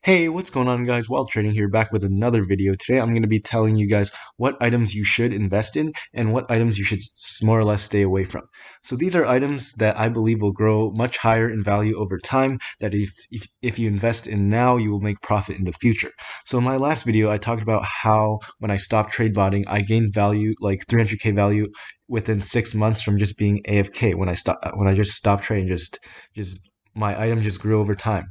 Hey, what's going on, guys? Wild Trading here, back with another video. Today I'm going to be telling you guys what items you should invest in and what items you should more or less stay away from. So these are items that I believe will grow much higher in value over time, that if you invest in now, you will make profit in the future. So in my last video, I talked about how when I stopped trade botting, I gained value, like 300k value within 6 months from just being AFK. When I just stopped trading, just my item just grew over time.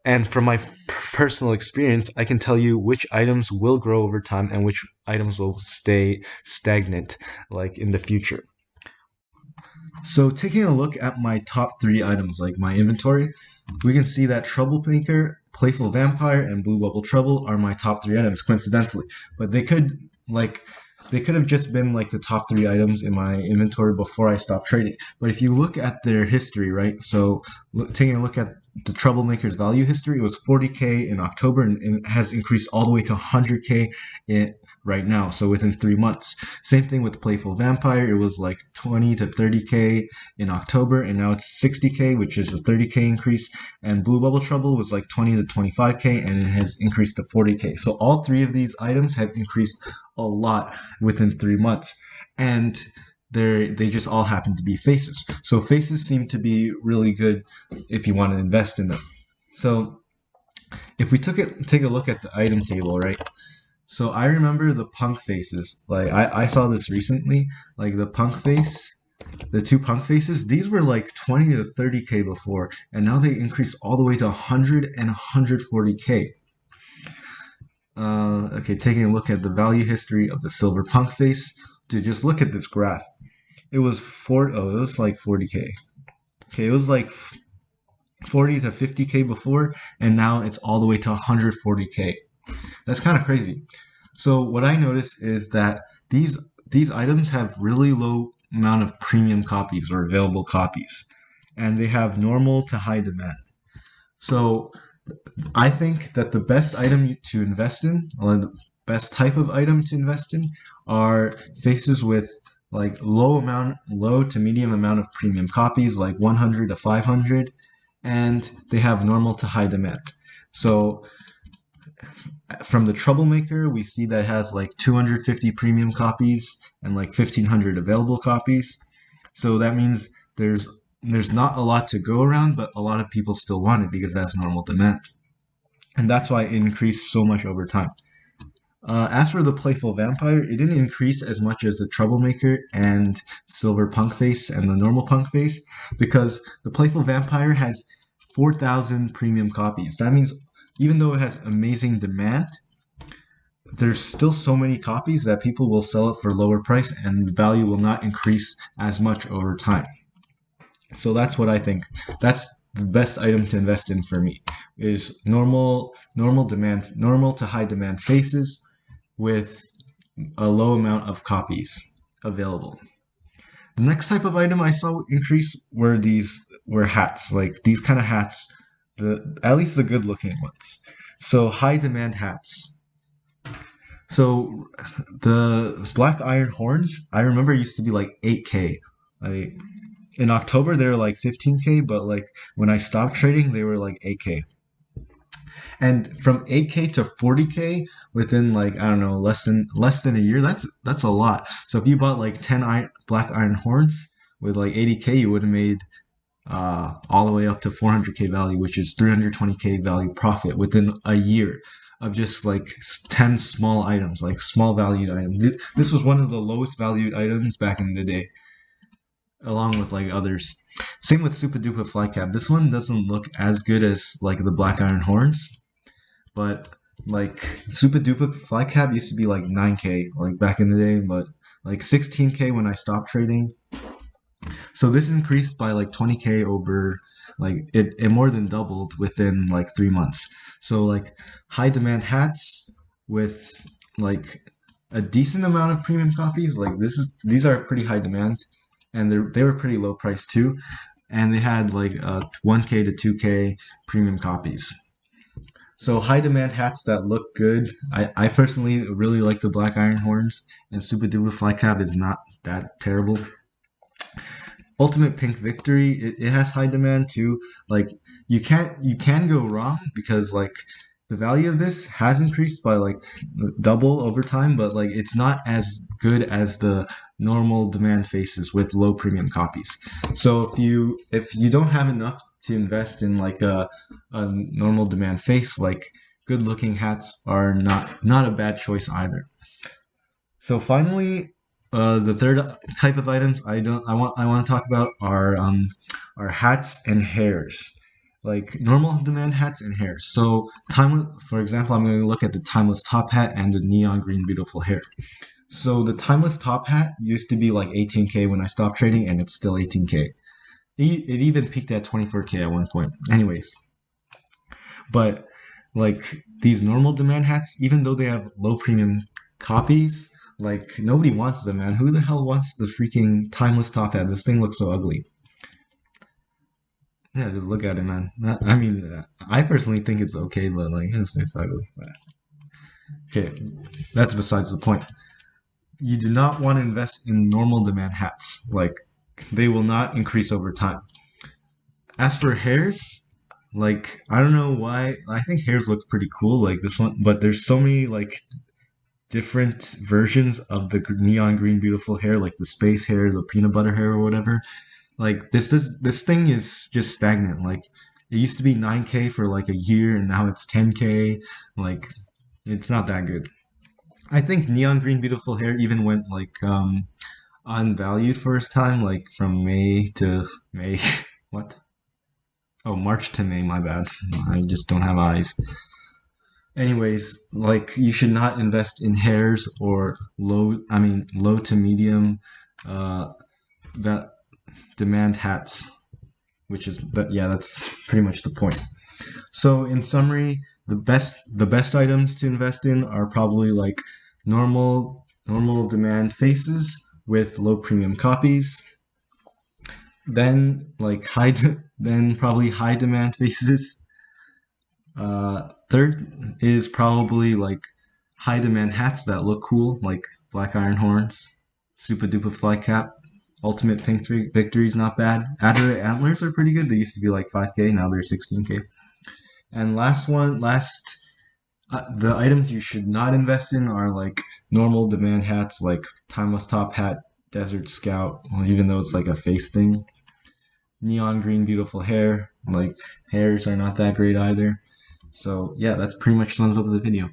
And from my personal experience, I can tell you which items will grow over time and which items will stay stagnant, like in the future. So taking a look at my top three items, like my inventory, we can see that Troublemaker, Playful Vampire, and Blue Bubble Trouble are my top three items, coincidentally. But they could have just been like the top three items in my inventory before I stopped trading. But if you look at their history, right? So taking a look at the Troublemaker's value history, it was 40k in October and has increased all the way to 100k right now, so within 3 months. Same thing with Playful Vampire. It was like 20 to 30k in October, and now it's 60k, which is a 30k increase. And Blue Bubble Trouble was like 20 to 25k, and it has increased to 40k. So all three of these items have increased a lot within 3 months, and they just all happen to be faces. So faces seem to be really good if you want to invest in them. So if we take a look at the item table, right? So I remember the punk faces. Like I saw this recently. Like the punk face, the two punk faces, these were like 20 to 30k before, and now they increased all the way to 100 and 140k. Okay, taking a look at the value history of the silver punk face. Dude, just look at this graph. It was it was like 40k. Okay, it was like 40 to 50k before, and now it's all the way to 140k. That's kind of crazy. So what I noticed is that these items have really low amount of premium copies or available copies, and they have normal to high demand. So I think that the best item to invest in, or the best type of item to invest in, are faces with like low to medium amount of premium copies, like 100 to 500, and they have normal to high demand. So from the Troublemaker, we see that it has like 250 premium copies and like 1,500 available copies. So that means there's not a lot to go around, but a lot of people still want it because that's normal demand. And that's why it increased so much over time. As for the Playful Vampire, it didn't increase as much as the Troublemaker and Silver Punk Face and the normal Punk Face, because the Playful Vampire has 4,000 premium copies. That means even though it has amazing demand, there's still so many copies that people will sell it for lower price and the value will not increase as much over time. So that's what I think. That's the best item to invest in for me, is normal to high demand faces with a low amount of copies available. The next type of item I saw increase were hats, like these kind of hats, at least the good looking ones. So high demand hats. So the black iron horns, I remember used to be like 8k. Like in October they were like 15k, but like when I stopped trading they were like 8k. And from 8k to 40k within like, I don't know, less than a year, that's a lot. So if you bought like 10 black iron horns with like 80k, you would have made all the way up to 400k value, which is 320k value profit within a year of just like 10 small items, like small valued items. This was one of the lowest valued items back in the day, along with like others. Same with Super Duper Fly Cab. This one doesn't look as good as like the Black Iron Horns, but like Super Duper Fly Cab used to be like 9k like back in the day, but like 16k when I stopped trading. So this increased by like 20k over, like it more than doubled within like 3 months. So like high demand hats with like a decent amount of premium copies, like these are pretty high demand, and they were pretty low price too, and they had like 1k to 2k premium copies. So high demand hats that look good. I personally really like the Black Iron Horns, and Super Duper Fly Cab is not that terrible. Ultimate Pink Victory, it has high demand too. Like you can go wrong because like the value of this has increased by like double over time, but like it's not as good as the normal demand faces with low premium copies. So if you don't have enough to invest in like a normal demand face, like good looking hats are not a bad choice either. So finally, the third type of items I want to talk about are hats and hairs, like normal demand hats and hairs. So timeless, for example, I'm going to look at the timeless top hat and the neon green beautiful hair. So the timeless top hat used to be like 18K when I stopped trading, and it's still 18K. It even peaked at 24K at one point. Anyways, but like these normal demand hats, even though they have low premium copies, like nobody wants them, man. Who the hell wants the freaking timeless top hat? This thing looks so ugly. Yeah, just look at it, man. I mean, I personally think it's okay, but like it's ugly. Okay, that's besides the point. You do not want to invest in normal demand hats. Like they will not increase over time. As for hairs, like I don't know why. I think hairs look pretty cool, like this one, but there's so many like different versions of the neon green beautiful hair, like the space hair, the peanut butter hair, or whatever. Like this thing is just stagnant. Like it used to be 9K for like a year, and now it's 10K. Like it's not that good. I think neon green beautiful hair even went like unvalued for its time, like from May to May. What? Oh, March to May. My bad. I just don't have eyes. Anyways, like you should not invest in hairs or low to medium uh that demand hats, which is but yeah, that's pretty much the point. So in summary, the best items to invest in are probably like normal demand faces with low premium copies, then like then probably high demand faces. Third is probably like high demand hats that look cool, like black iron horns, super duper fly cap, ultimate pink victory is not bad. Adder antlers are pretty good. They used to be like 5K, now they're 16K. And the items you should not invest in are like normal demand hats, like timeless top hat, desert scout, well, even though it's like a face thing. Neon green beautiful hair, like hairs are not that great either. So yeah, that's pretty much sums up the video.